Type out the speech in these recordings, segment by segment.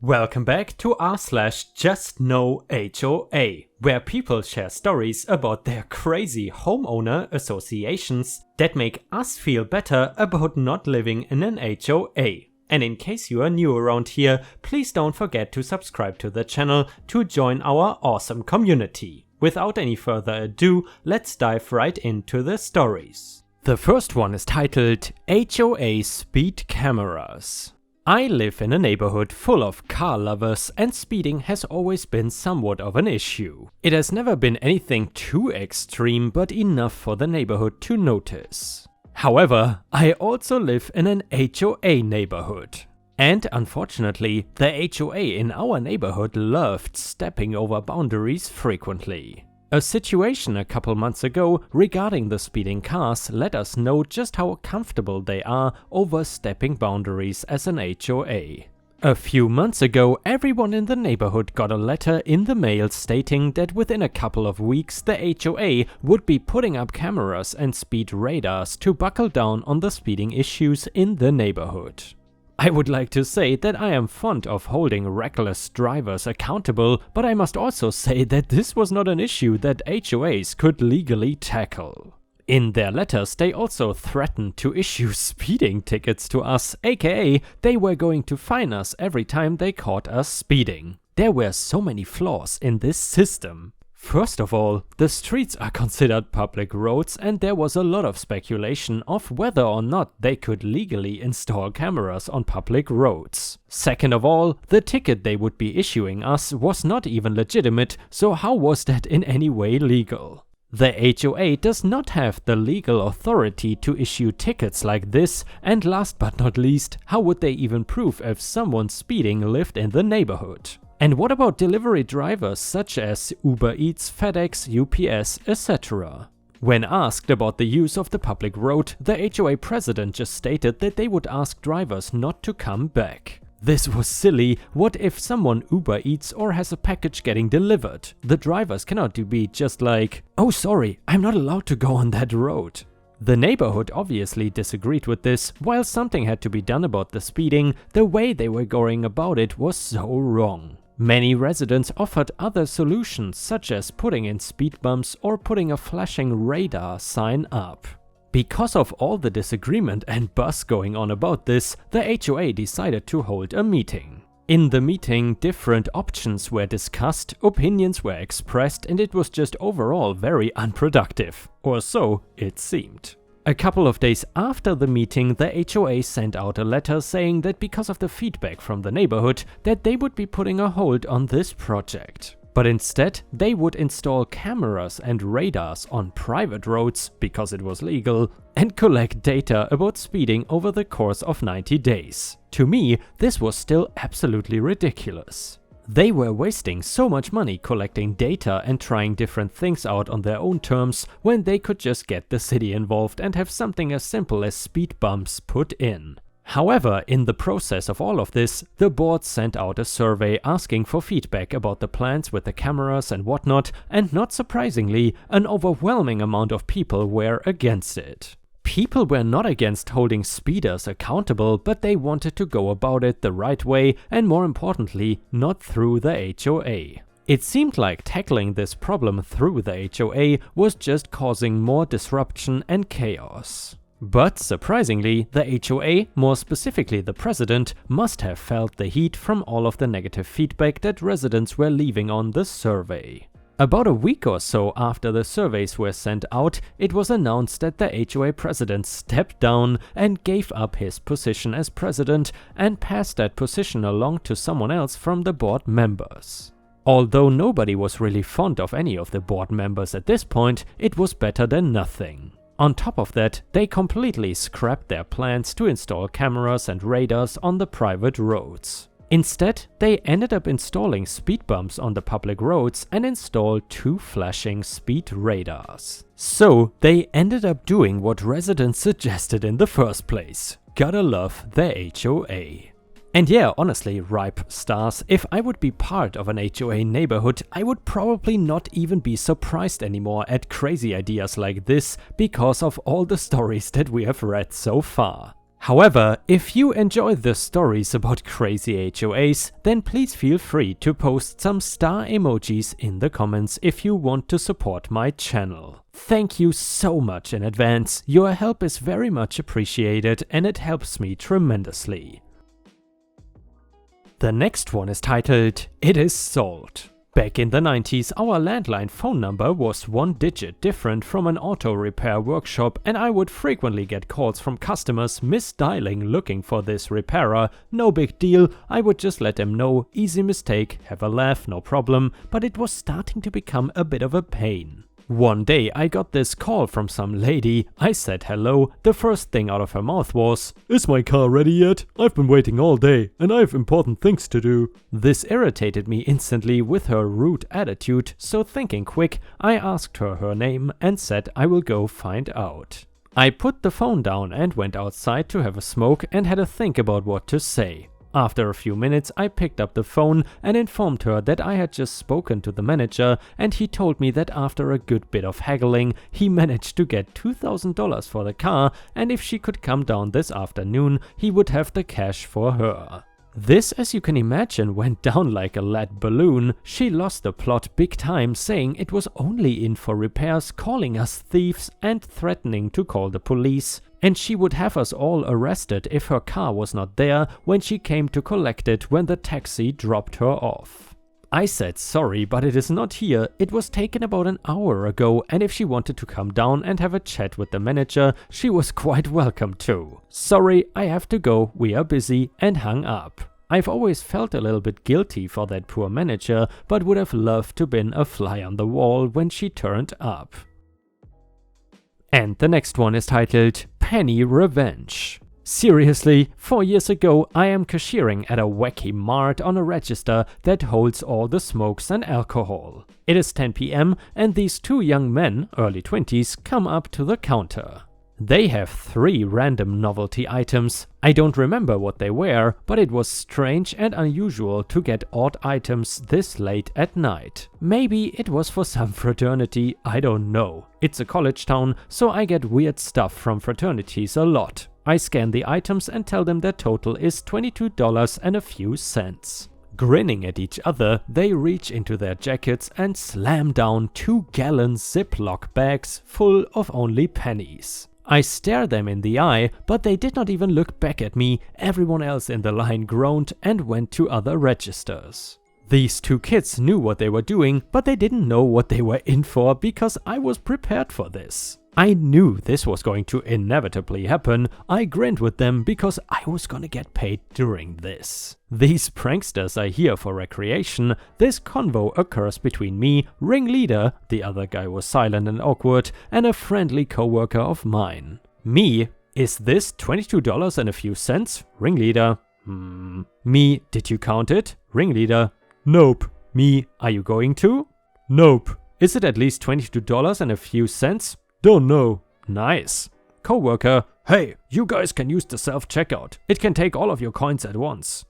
Welcome back to r/JustNoHOA, where people share stories about their crazy homeowner associations that make us feel better about not living in an HOA. And in case you are new around here, please don't forget to subscribe to the channel to join our awesome community. Without any further ado, let's dive right into the stories. The first one is titled HOA Speed Cameras. I live in a neighborhood full of car lovers, and speeding has always been somewhat of an issue. It has never been anything too extreme, but enough for the neighborhood to notice. However, I also live in an HOA neighborhood. And unfortunately, the HOA in our neighborhood loved stepping over boundaries frequently. A situation a couple months ago regarding the speeding cars let us know just how comfortable they are overstepping boundaries as an HOA. A few months ago, everyone in the neighborhood got a letter in the mail stating that within a couple of weeks the HOA would be putting up cameras and speed radars to buckle down on the speeding issues in the neighborhood. I would like to say that I am fond of holding reckless drivers accountable, but I must also say that this was not an issue that HOAs could legally tackle. In their letters, they also threatened to issue speeding tickets to us, aka they were going to fine us every time they caught us speeding. There were so many flaws in this system. First of all, the streets are considered public roads, and there was a lot of speculation of whether or not they could legally install cameras on public roads. Second of all, the ticket they would be issuing us was not even legitimate, so how was that in any way legal? The HOA does not have the legal authority to issue tickets like this, and last but not least, how would they even prove if someone speeding lived in the neighborhood? And what about delivery drivers such as Uber Eats, FedEx, UPS, etc.? When asked about the use of the public road, the HOA president just stated that they would ask drivers not to come back. This was silly. What if someone Uber Eats or has a package getting delivered? The drivers cannot be just like, "Oh sorry, I'm not allowed to go on that road." The neighborhood obviously disagreed with this. While something had to be done about the speeding, the way they were going about it was so wrong. Many residents offered other solutions, such as putting in speed bumps or putting a flashing radar sign up. Because of all the disagreement and buzz going on about this, the HOA decided to hold a meeting. In the meeting, different options were discussed, opinions were expressed, and it was just overall very unproductive. Or so it seemed. A couple of days after the meeting, the HOA sent out a letter saying that because of the feedback from the neighborhood, that they would be putting a hold on this project. But instead, they would install cameras and radars on private roads, because it was legal, and collect data about speeding over the course of 90 days. To me, this was still absolutely ridiculous. They were wasting so much money collecting data and trying different things out on their own terms when they could just get the city involved and have something as simple as speed bumps put in. However, in the process of all of this, the board sent out a survey asking for feedback about the plans with the cameras and whatnot, and not surprisingly, an overwhelming amount of people were against it. People were not against holding speeders accountable, but they wanted to go about it the right way and, more importantly, not through the HOA. It seemed like tackling this problem through the HOA was just causing more disruption and chaos. But surprisingly, the HOA, more specifically the president, must have felt the heat from all of the negative feedback that residents were leaving on the survey. About a week or so after the surveys were sent out, it was announced that the HOA president stepped down and gave up his position as president and passed that position along to someone else from the board members. Although nobody was really fond of any of the board members at this point, it was better than nothing. On top of that, they completely scrapped their plans to install cameras and radars on the private roads. Instead, they ended up installing speed bumps on the public roads and installed 2 flashing speed radars. So, they ended up doing what residents suggested in the first place. Gotta love the HOA. And yeah, honestly, ripe stars, if I would be part of an HOA neighborhood, I would probably not even be surprised anymore at crazy ideas like this because of all the stories that we have read so far. However, if you enjoy the stories about crazy HOAs, then please feel free to post some star emojis in the comments if you want to support my channel. Thank you so much in advance, your help is very much appreciated and it helps me tremendously. The next one is titled, It is Salt. Back in the 90s, our landline phone number was one digit different from an auto repair workshop, and I would frequently get calls from customers misdialing looking for this repairer. No big deal, I would just let them know, easy mistake, have a laugh, no problem, but it was starting to become a bit of a pain. One day I got this call from some lady. I said hello. The first thing out of her mouth was, "Is my car ready yet? I've been waiting all day and I have important things to do." This irritated me instantly with her rude attitude, so thinking quick, I asked her name and said I will go find out. I put the phone down and went outside to have a smoke and had a think about what to say. After a few minutes I picked up the phone and informed her that I had just spoken to the manager, and he told me that after a good bit of haggling he managed to get $2,000 for the car, and if she could come down this afternoon he would have the cash for her. This, as you can imagine, went down like a lead balloon. She lost the plot big time, saying it was only in for repairs, calling us thieves and threatening to call the police. And she would have us all arrested if her car was not there when she came to collect it when the taxi dropped her off. I said sorry, but it is not here. It was taken about an hour ago, and if she wanted to come down and have a chat with the manager, she was quite welcome to. Sorry, I have to go, we are busy, and hung up. I've always felt a little bit guilty for that poor manager, but would have loved to been a fly on the wall when she turned up. And the next one is titled, Penny Revenge. Seriously, 4 years ago I am cashiering at a wacky mart on a register that holds all the smokes and alcohol. It is 10 PM and these two young men, early 20s, come up to the counter. They have 3 random novelty items. I don't remember what they were, but it was strange and unusual to get odd items this late at night. Maybe it was for some fraternity, I don't know. It's a college town, so I get weird stuff from fraternities a lot. I scan the items and tell them their total is $22 and a few cents. Grinning at each other, they reach into their jackets and slam down 2-gallon Ziploc bags full of only pennies. I stare them in the eye, but they did not even look back at me. Everyone else in the line groaned and went to other registers. These 2 kids knew what they were doing, but they didn't know what they were in for because I was prepared for this. I knew this was going to inevitably happen. I grinned with them because I was gonna get paid during this. These pranksters are here for recreation. This convo occurs between me, ringleader, the other guy was silent and awkward, and a friendly coworker of mine. Me, is this $22 and a few cents? Ringleader, Me, did you count it? Ringleader, nope. Me, are you going to? Nope. Is it at least $22 and a few cents? Don't know. Nice. Coworker, hey, you guys can use the self-checkout. It can take all of your coins at once.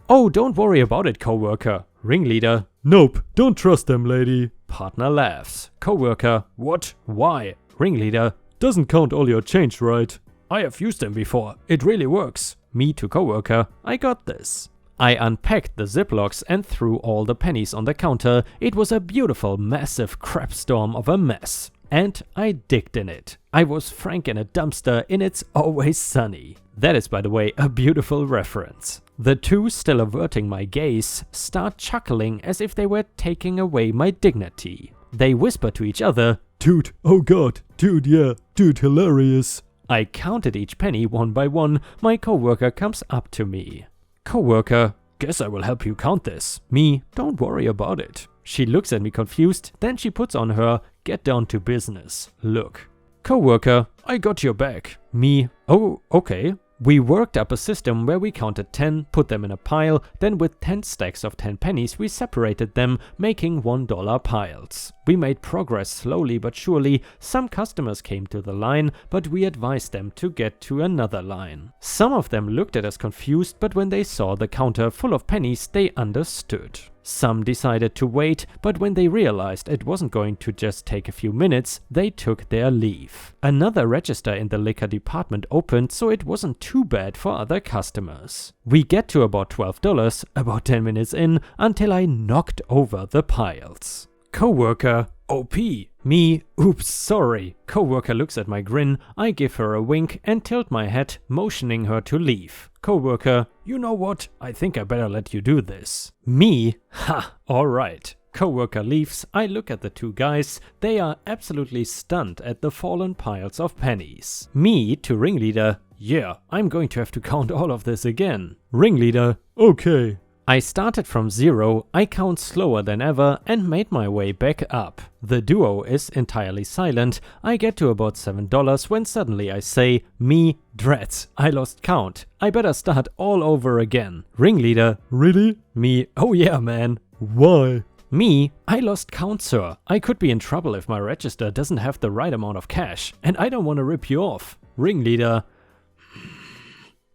Oh, don't worry about it, coworker. Ringleader, nope, don't trust them, lady. Partner laughs. Coworker, what? Why? Ringleader, doesn't count all your change, right? I have used them before. It really works. Me to coworker, I got this. I unpacked the Ziplocs and threw all the pennies on the counter. It was a beautiful, massive crap storm of a mess. And I digged in it. I was Frank in a dumpster in It's Always Sunny. That is, by the way, a beautiful reference. The 2, still averting my gaze, start chuckling as if they were taking away my dignity. They whisper to each other, "Dude, oh god, dude, yeah, dude, hilarious." I counted each penny one by one. My coworker comes up to me. Coworker, guess I will help you count this. Me, don't worry about it. She looks at me confused, then she puts on her get down to business look. Coworker, I got your back. Me, oh, okay. We worked up a system where we counted 10, put them in a pile, then with 10 stacks of 10 pennies we separated them, making $1 piles. We made progress slowly but surely. Some customers came to the line, but we advised them to get to another line. Some of them looked at us confused, but when they saw the counter full of pennies, they understood. Some decided to wait, but when they realized it wasn't going to just take a few minutes, they took their leave. Another register in the liquor department opened, so it wasn't too bad for other customers. We get to about $12, about 10 minutes in, until I knocked over the piles. Coworker, OP. Me, oops, sorry. Coworker looks at my grin, I give her a wink and tilt my head, motioning her to leave. Coworker, you know what? I think I better let you do this. Me, ha, alright. Coworker leaves, I look at the two guys, they are absolutely stunned at the fallen piles of pennies. Me to ringleader, yeah, I'm going to have to count all of this again. Ringleader, okay. I started from 0, I count slower than ever and made my way back up. The duo is entirely silent. I get to about $7 when suddenly I say, me, drats, I lost count. I better start all over again. Ringleader, really? Me, oh yeah man. Why? Me, I lost count, sir. I could be in trouble if my register doesn't have the right amount of cash, and I don't want to rip you off. Ringleader.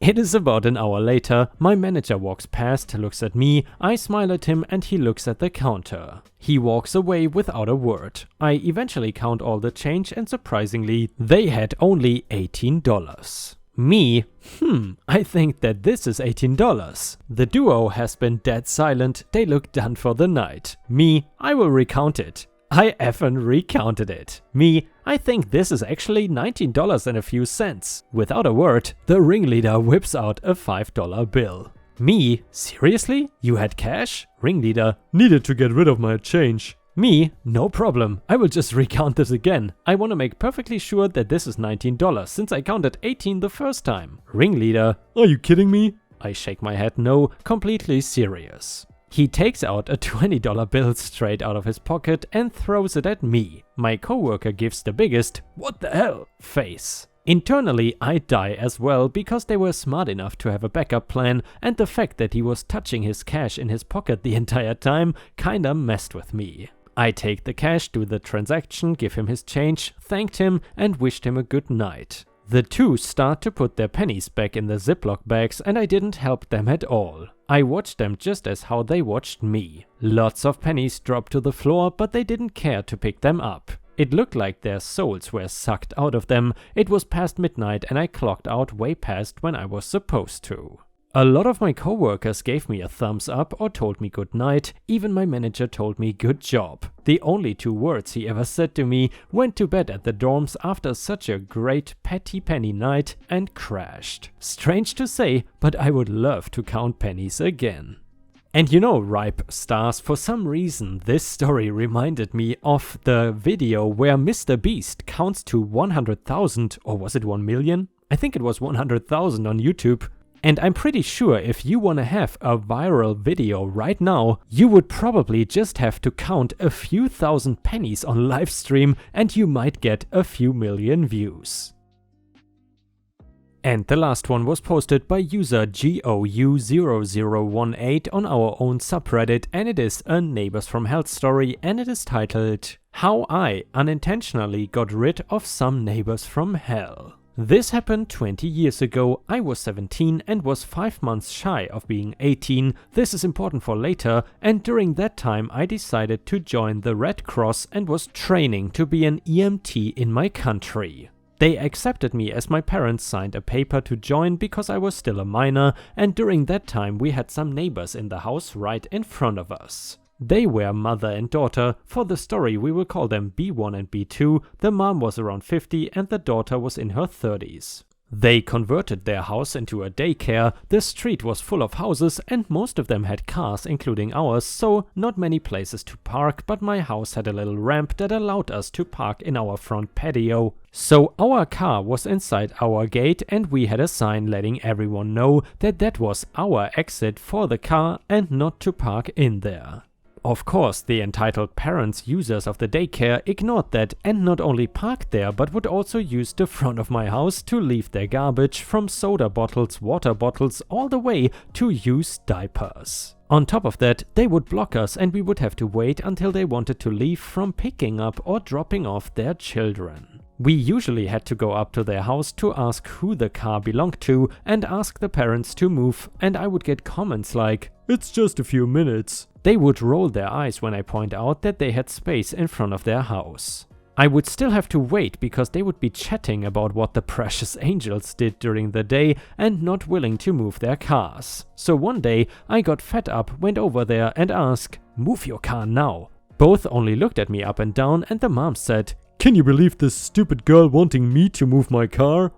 It is about an hour later, my manager walks past, looks at me, I smile at him and he looks at the counter. He walks away without a word. I eventually count all the change and surprisingly, they had only $18. Me, I think that this is $18. The duo has been dead silent, they look done for the night. Me, I will recount it. I effing recounted it. Me, I think this is actually $19 and a few cents. Without a word, the ringleader whips out a $5 bill. Me, seriously? You had cash? Ringleader, needed to get rid of my change. Me, no problem. I will just recount this again. I want to make perfectly sure that this is $19 since I counted 18 the first time. Ringleader, are you kidding me? I shake my head no, completely serious. He takes out a $20 bill straight out of his pocket and throws it at me. My coworker gives the biggest, what the hell, face. Internally, I die as well because they were smart enough to have a backup plan and the fact that he was touching his cash in his pocket the entire time kinda messed with me. I take the cash, do the transaction, give him his change, thanked him and wished him a good night. The two start to put their pennies back in the Ziploc bags and I didn't help them at all. I watched them just as how they watched me. Lots of pennies dropped to the floor, but they didn't care to pick them up. It looked like their souls were sucked out of them. It was past midnight and I clocked out way past when I was supposed to. A lot of my coworkers gave me a thumbs up or told me good night. Even my manager told me good job. The only 2 words he ever said to me, went to bed at the dorms after such a great petty penny night and crashed. Strange to say, but I would love to count pennies again. And you know, Ripe Stars, for some reason this story reminded me of the video where Mr. Beast counts to 100,000, or was it 1 million? I think it was 100,000 on YouTube. And I'm pretty sure if you want to have a viral video right now, you would probably just have to count a few thousand pennies on livestream and you might get a few million views. And the last one was posted by user GOU0018 on our own subreddit and it is a Neighbors from Hell story and it is titled How I Unintentionally Got Rid of Some Neighbors from Hell. This happened 20 years ago. I was 17 and was 5 months shy of being 18. This is important for later, and during that time I decided to join the Red Cross and was training to be an EMT in my country. They accepted me as my parents signed a paper to join because I was still a minor, and during that time we had some neighbors in the house right in front of us. They were mother and daughter. For the story we will call them B1 and B2. The mom was around 50 and the daughter was in her 30s. They converted their house into a daycare. The street was full of houses and most of them had cars, including ours, so not many places to park, but my house had a little ramp that allowed us to park in our front patio. So our car was inside our gate and we had a sign letting everyone know that that was our exit for the car and not to park in there. Of course, the entitled parents, users of the daycare, ignored that and not only parked there but would also use the front of my house to leave their garbage, from soda bottles, water bottles, all the way to used diapers. On top of that, they would block us and we would have to wait until they wanted to leave from picking up or dropping off their children. We usually had to go up to their house to ask who the car belonged to and ask the parents to move, and I would get comments like, "It's just a few minutes." They would roll their eyes when I point out that they had space in front of their house. I would still have to wait because they would be chatting about what the precious angels did during the day and not willing to move their cars. So one day I got fed up, went over there and asked, "Move your car now." Both only looked at me up and down, and the mom said, "Can you believe this stupid girl wanting me to move my car?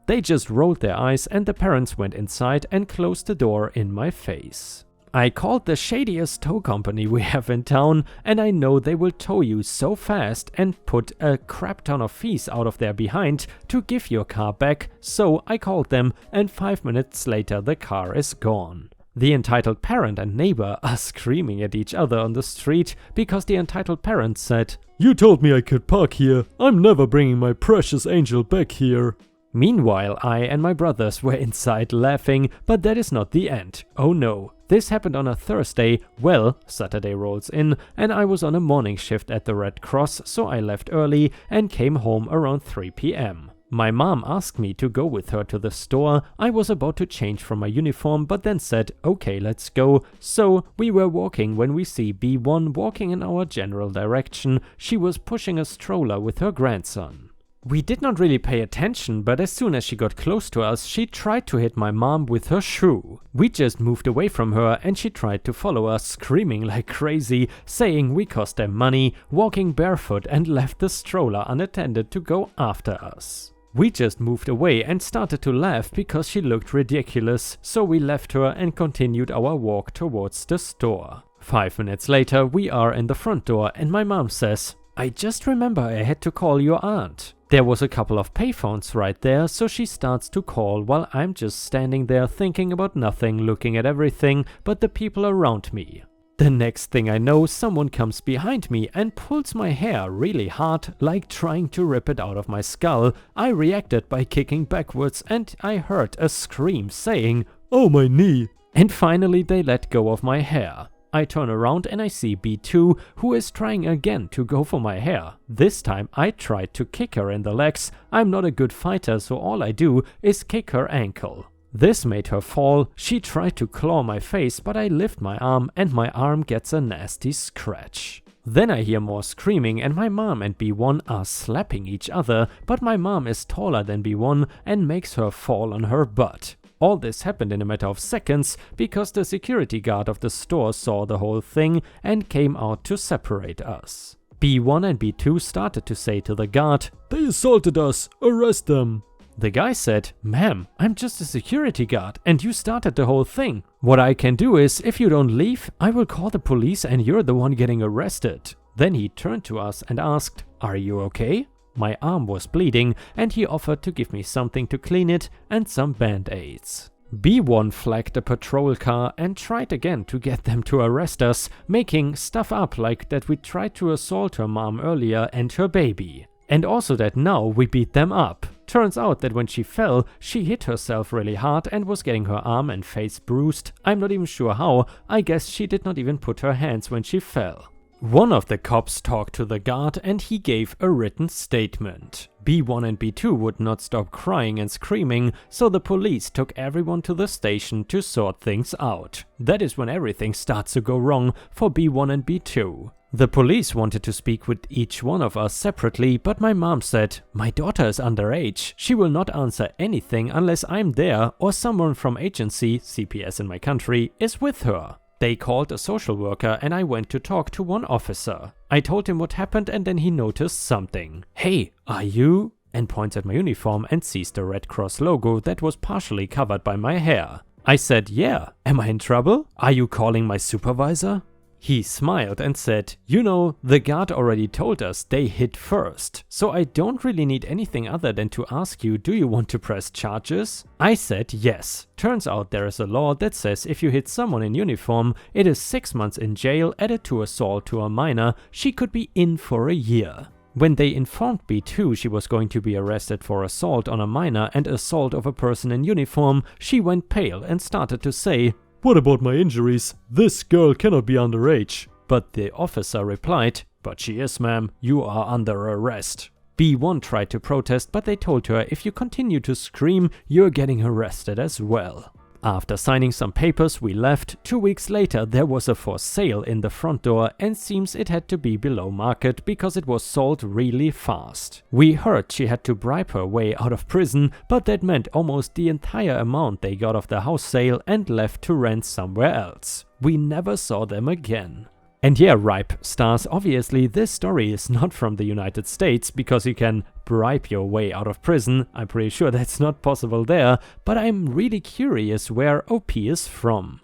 They just rolled their eyes and the parents went inside and closed the door in my face. I called the shadiest tow company we have in town, and I know they will tow you so fast and put a crap ton of fees out of their behind to give your car back, so I called them and 5 minutes later the car is gone. The entitled parent and neighbor are screaming at each other on the street because the entitled parent said, "You told me I could park here. I'm never bringing my precious angel back here." Meanwhile, I and my brothers were inside laughing, but that is not the end. Oh no. This happened on a Thursday. Well, Saturday rolls in, and I was on a morning shift at the Red Cross, so I left early and came home around 3 p.m. My mom asked me to go with her to the store. I was about to change from my uniform, but then said, "Okay, let's go." So we were walking when we see B1 walking in our general direction. She was pushing a stroller with her grandson. We did not really pay attention, but as soon as she got close to us, she tried to hit my mom with her shoe. We just moved away from her and she tried to follow us, screaming like crazy, saying we cost them money, walking barefoot, and left the stroller unattended to go after us. We just moved away and started to laugh because she looked ridiculous, so we left her and continued our walk towards the store. 5 minutes later, we are in the front door and my mom says, "I just remember I had to call your aunt." There was a couple of payphones right there, so she starts to call while I'm just standing there thinking about nothing, looking at everything but the people around me. The next thing I know, someone comes behind me and pulls my hair really hard, like trying to rip it out of my skull. I reacted by kicking backwards and I heard a scream saying, "Oh, my knee!" And finally they let go of my hair. I turn around and I see B2, who is trying again to go for my hair. This time I tried to kick her in the legs. I'm not a good fighter, so all I do is kick her ankle. This made her fall. She tried to claw my face, but I lift my arm and my arm gets a nasty scratch. Then I hear more screaming and my mom and B1 are slapping each other, but my mom is taller than B1 and makes her fall on her butt. All this happened in a matter of seconds because the security guard of the store saw the whole thing and came out to separate us. B1 and B2 started to say to the guard, "They assaulted us, arrest them." The guy said, "Ma'am, I'm just a security guard and you started the whole thing. What I can do is, if you don't leave, I will call the police and you're the one getting arrested." Then he turned to us and asked, "Are you okay?" My arm was bleeding and he offered to give me something to clean it and some band-aids. B1 flagged a patrol car and tried again to get them to arrest us, making stuff up like that we tried to assault her mom earlier and her baby. And also that now we beat them up. Turns out that when she fell, she hit herself really hard and was getting her arm and face bruised. I'm not even sure how. I guess she did not even put her hands when she fell. One of the cops talked to the guard and he gave a written statement. B1 and B2 would not stop crying and screaming, so the police took everyone to the station to sort things out. That is when everything starts to go wrong for B1 and B2. The police wanted to speak with each one of us separately, but my mom said, "My daughter is underage. She will not answer anything unless I'm there or someone from agency, CPS in my country, is with her." They called a social worker and I went to talk to one officer. I told him what happened and then he noticed something. "Hey, are you?" and points at my uniform and sees the Red Cross logo that was partially covered by my hair. I said, "Yeah, am I in trouble? Are you calling my supervisor?" He smiled and said, "You know, the guard already told us they hit first, so I don't really need anything other than to ask you, do you want to press charges?" I said yes. Turns out there is a law that says if you hit someone in uniform, it is 6 months in jail added to assault to a minor. She could be in for a year. When they informed B2 she was going to be arrested for assault on a minor and assault of a person in uniform, she went pale and started to say, "What about my injuries? This girl cannot be underage." But the officer replied, "But she is, ma'am. You are under arrest." B1 tried to protest, but they told her if you continue to scream, you're getting arrested as well. After signing some papers, we left. 2 weeks later, there was a for sale in the front door, and seems it had to be below market because it was sold really fast. We heard she had to bribe her way out of prison, but that meant almost the entire amount they got of the house sale and left to rent somewhere else. We never saw them again. And yeah, Ripe stars, obviously this story is not from the United States because you can bribe your way out of prison. I'm pretty sure that's not possible there, but I'm really curious where OP is from.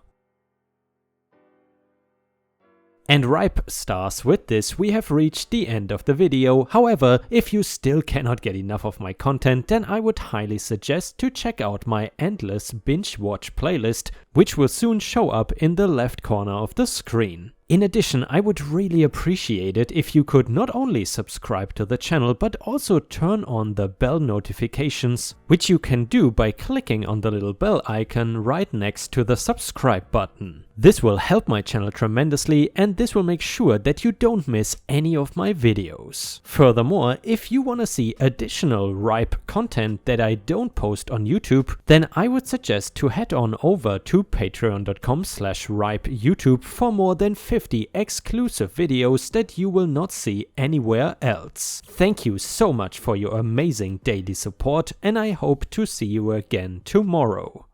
And Ripe stars, with this we have reached the end of the video. However, if you still cannot get enough of my content, then I would highly suggest to check out my endless binge watch playlist, which will soon show up in the left corner of the screen. In addition, I would really appreciate it if you could not only subscribe to the channel, but also turn on the bell notifications, which you can do by clicking on the little bell icon right next to the subscribe button. This will help my channel tremendously, and this will make sure that you don't miss any of my videos. Furthermore, if you want to see additional Ripe content that I don't post on YouTube, then I would suggest to head on over to patreon.com/RipeYouTube for more than 50 exclusive videos that you will not see anywhere else. Thank you so much for your amazing daily support, and I hope to see you again tomorrow.